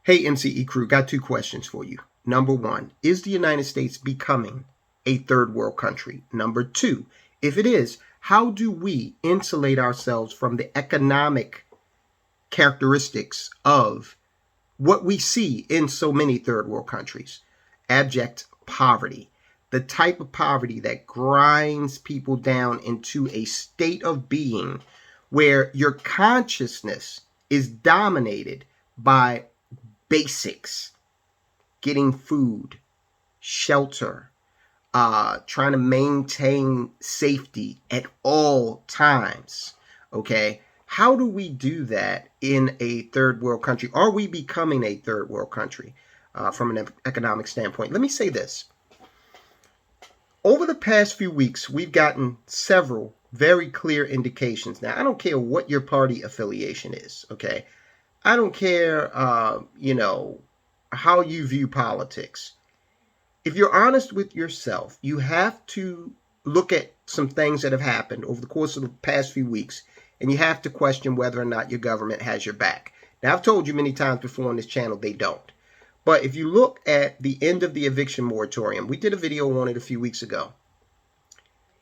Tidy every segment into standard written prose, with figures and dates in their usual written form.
Hey, MCE crew, got two questions for you. Number one, is the United States becoming a third world country? Number two, if it is, how do we insulate ourselves from the economic characteristics of what we see in so many third world countries? Abject poverty, the type of poverty that grinds people down into a state of being where your consciousness is dominated by basics: getting food, shelter, trying to maintain safety at all times. Okay. How do we do that in a third world country? Are we becoming a third world country from an economic standpoint? Let me say this. Over the past few weeks, we've gotten several very clear indications. Now, I don't care what your party affiliation is. Okay. I don't care, how you view politics. If you're honest with yourself, you have to look at some things that have happened over the course of the past few weeks, and you have to question whether or not your government has your back. Now, I've told you many times before on this channel, they don't. But if you look at the end of the eviction moratorium, we did a video on it a few weeks ago,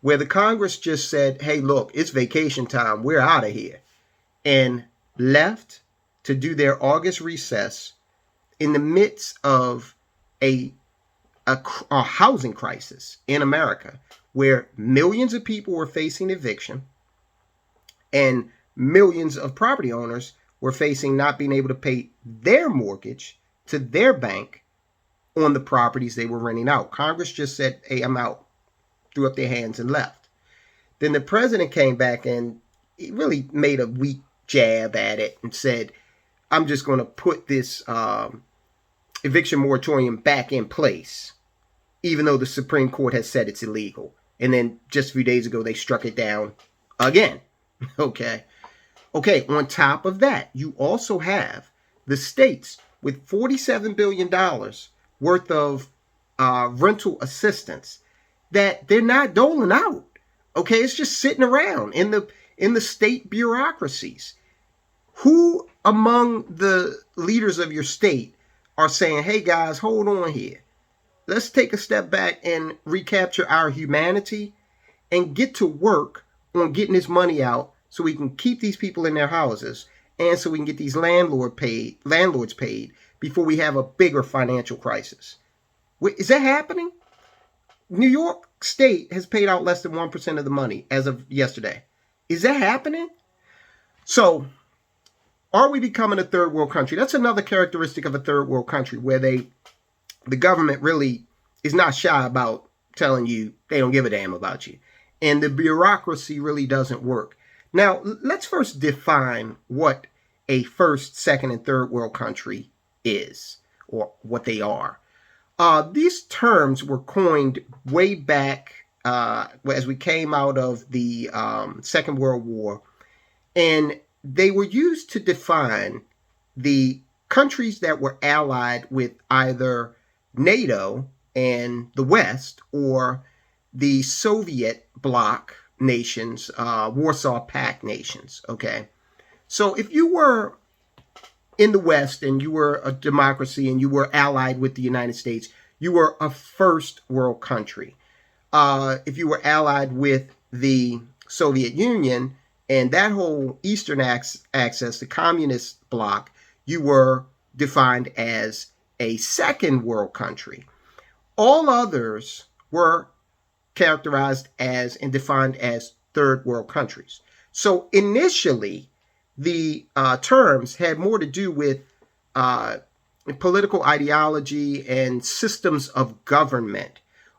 where the Congress just said, hey, look, it's vacation time, we're out of here, and left to do their August recess in the midst of a housing crisis in America, where millions of people were facing eviction and millions of property owners were facing not being able to pay their mortgage to their bank on the properties they were renting out. Congress just said, hey, I'm out, threw up their hands and left. Then the president came back and he really made a weak jab at it and said, I'm just going to put this eviction moratorium back in place, even though the Supreme Court has said it's illegal. And then just a few days ago, they struck it down again. Okay. On top of that, you also have the states with $47 billion worth of rental assistance that they're not doling out. Okay. It's just sitting around in the state bureaucracies. Who among the leaders of your state are saying, hey guys, hold on here. Let's take a step back and recapture our humanity and get to work on getting this money out so we can keep these people in their houses and so we can get these landlords paid before we have a bigger financial crisis. Is that happening? New York State has paid out less than 1% of the money as of yesterday. Is that happening? So, are we becoming a third world country? That's another characteristic of a third world country, where the government really is not shy about telling you they don't give a damn about you. And the bureaucracy really doesn't work. Now, let's first define what a first, second, and third world country is, or what they are. These terms were coined way back as we came out of the Second World War, and they were used to define the countries that were allied with either NATO and the West or the Soviet bloc nations, Warsaw Pact nations. Okay. So if you were in the West and you were a democracy and you were allied with the United States, you were a first world country. If you were allied with the Soviet Union and that whole Eastern axis, the communist bloc, you were defined as a second world country. All others were characterized as and defined as third world countries. So initially, the terms had more to do with political ideology and systems of government.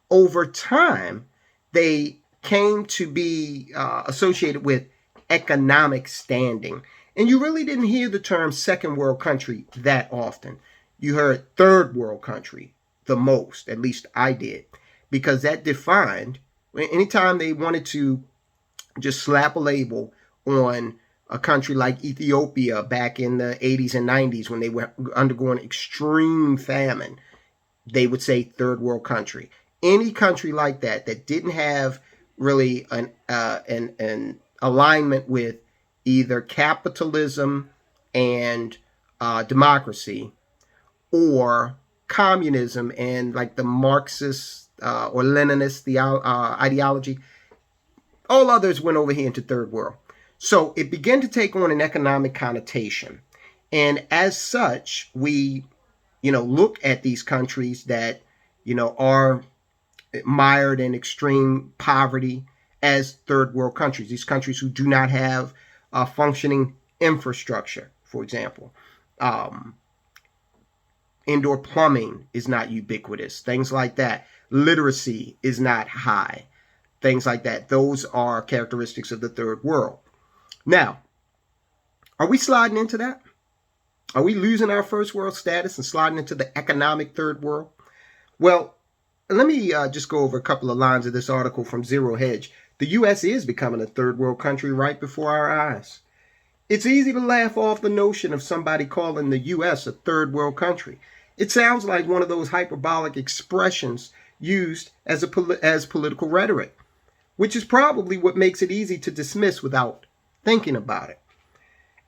Over time, they came to be associated with economic standing. And you really didn't hear the term second world country that often. You heard third world country the most, at least I did, because that defined, anytime they wanted to just slap a label on a country like Ethiopia back in the 80s and 90s when they were undergoing extreme famine, they would say third world country. Any country like that didn't have really an alignment with either capitalism and democracy or communism and like the Marxist or Leninist ideology. All others went over here into third world. So it began to take on an economic connotation. And as such, we, look at these countries that, are mired in extreme poverty as third world countries. These countries who do not have a functioning infrastructure, for example. Indoor plumbing is not ubiquitous. Things like that. Literacy is not high. Things like that. Those are characteristics of the third world. Now, are we sliding into that? Are we losing our first world status and sliding into the economic third world? Well, let me just go over a couple of lines of this article from Zero Hedge. The U.S. is becoming a third world country right before our eyes. It's easy to laugh off the notion of somebody calling the U.S. a third world country. It sounds like one of those hyperbolic expressions used as political rhetoric, which is probably what makes it easy to dismiss without thinking about it.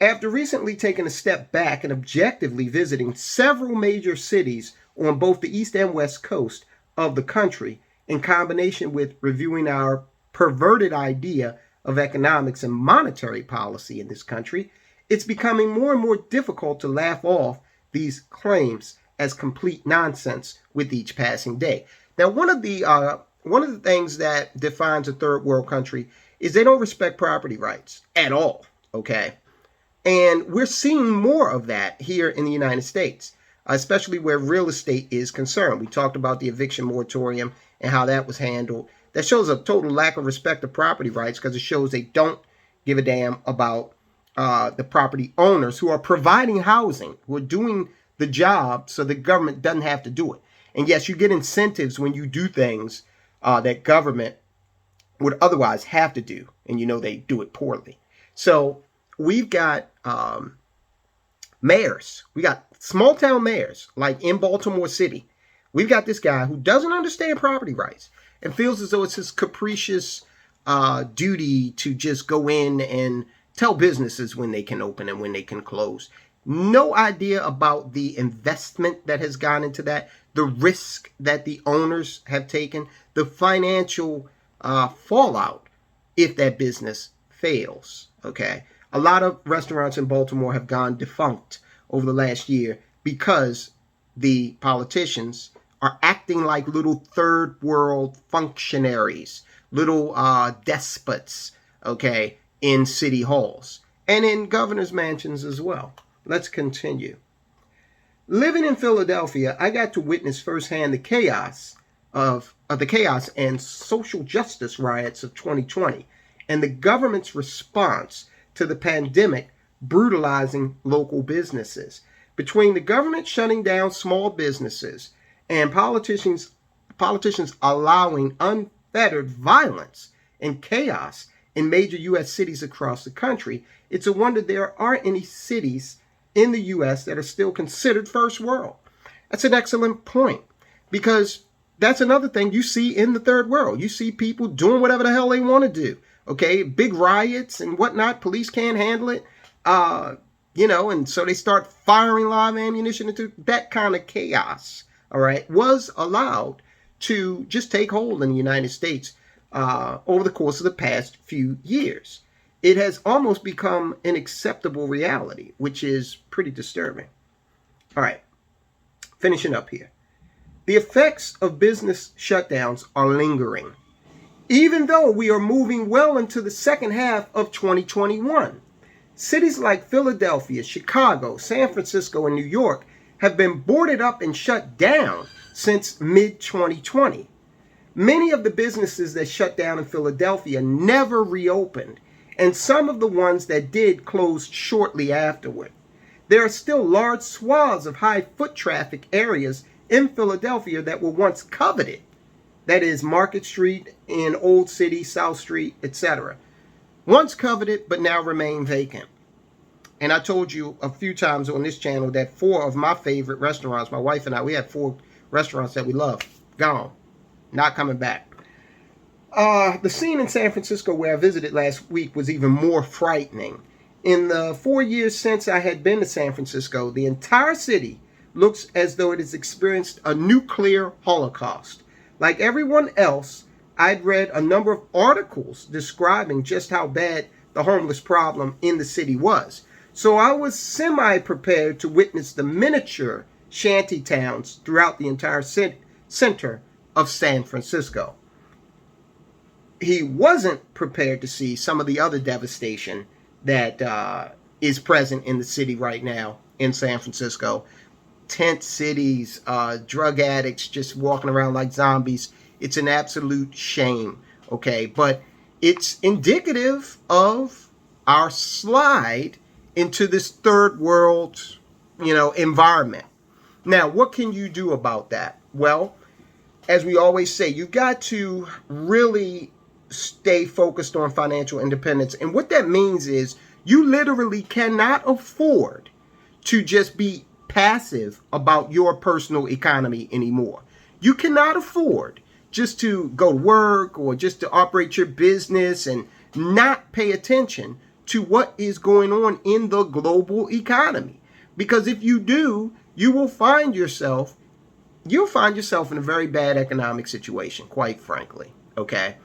After recently taking a step back and objectively visiting several major cities on both the east and west coast of the country, in combination with reviewing our perverted idea of economics and monetary policy in this country, it's becoming more and more difficult to laugh off these claims as complete nonsense with each passing day. Now, one of the things that defines a third world country is they don't respect property rights at all, okay? And we're seeing more of that here in the United States, especially where real estate is concerned. We talked about the eviction moratorium and how that was handled. That shows a total lack of respect of property rights because it shows they don't give a damn about the property owners who are providing housing, who are doing the job so the government doesn't have to do it. And yes, you get incentives when you do things that government would otherwise have to do, and they do it poorly. So we've got mayors. We got small town mayors, like in Baltimore City. We've got this guy who doesn't understand property rights and feels as though it's his capricious duty to just go in and tell businesses when they can open and when they can close. No idea about the investment that has gone into that, the risk that the owners have taken, the financial fallout if that business fails, okay? A lot of restaurants in Baltimore have gone defunct over the last year because the politicians are acting like little third world functionaries, little despots, okay, in city halls and in governor's mansions as well. Let's continue. Living in Philadelphia, I got to witness firsthand the chaos and social justice riots of 2020 and the government's response to the pandemic brutalizing local businesses. Between the government shutting down small businesses and politicians allowing unfettered violence and chaos in major U.S. cities across the country, it's a wonder there aren't any cities in the U.S. that are still considered first world. That's an excellent point, because that's another thing you see in the third world. You see people doing whatever the hell they want to do. Okay, big riots and whatnot. Police can't handle it. And so they start firing live ammunition into that kind of chaos. All right, was allowed to just take hold in the United States over the course of the past few years. It has almost become an acceptable reality, which is pretty disturbing. All right, finishing up here. The effects of business shutdowns are lingering, even though we are moving well into the second half of 2021. Cities like Philadelphia, Chicago, San Francisco, and New York have been boarded up and shut down since mid-2020. Many of the businesses that shut down in Philadelphia never reopened, and some of the ones that did closed shortly afterward. There are still large swaths of high foot traffic areas in Philadelphia that were once coveted. That is Market Street in Old City, South Street, etc. Once coveted, but now remain vacant. And I told you a few times on this channel that 4 of my favorite restaurants, my wife and I, we had 4 restaurants that we love, gone, not coming back. The scene in San Francisco where I visited last week was even more frightening. In the 4 years since I had been to San Francisco, the entire city looks as though it has experienced a nuclear holocaust. Like everyone else, I'd read a number of articles describing just how bad the homeless problem in the city was. So I was semi-prepared to witness the miniature shanty towns throughout the entire center of San Francisco. He wasn't prepared to see some of the other devastation that is present in the city right now in San Francisco. Tent cities, drug addicts just walking around like zombies. It's an absolute shame, okay? But it's indicative of our slide into this third world, environment. Now, what can you do about that? Well, as we always say, you've got to really stay focused on financial independence. And what that means is you literally cannot afford to just be passive about your personal economy anymore. You cannot afford just to go to work or just to operate your business and not pay attention to what is going on in the global economy. Because if you do, you'll find yourself in a very bad economic situation, quite frankly, okay?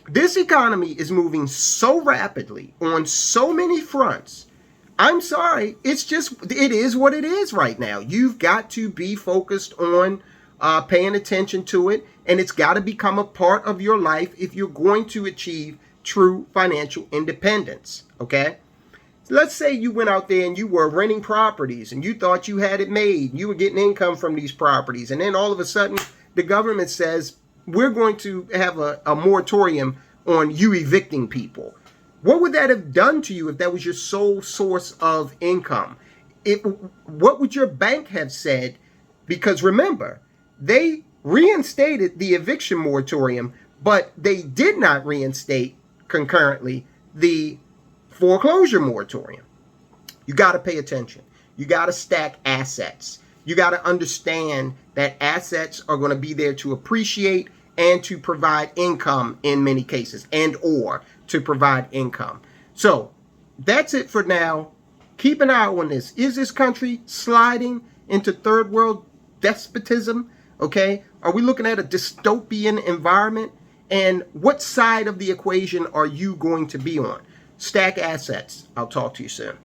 This economy is moving so rapidly on so many fronts. I'm sorry, it is what it is right now. You've got to be focused on paying attention to it, and it's got to become a part of your life if you're going to achieve true financial independence, okay? Let's say you went out there and you were renting properties and you thought you had it made. You were getting income from these properties. And then all of a sudden, the government says, we're going to have a moratorium on you evicting people. What would that have done to you if that was your sole source of income? What would your bank have said? Because remember, they reinstated the eviction moratorium, but they did not reinstate concurrently the foreclosure moratorium. You got to pay attention. You got to stack assets. You got to understand that assets are going to be there to appreciate and to provide income in many cases, and or to provide income. So that's it for now. Keep an eye on this. Is this country sliding into third world despotism? Okay. Are we looking at a dystopian environment? And what side of the equation are you going to be on? Stack assets. I'll talk to you soon.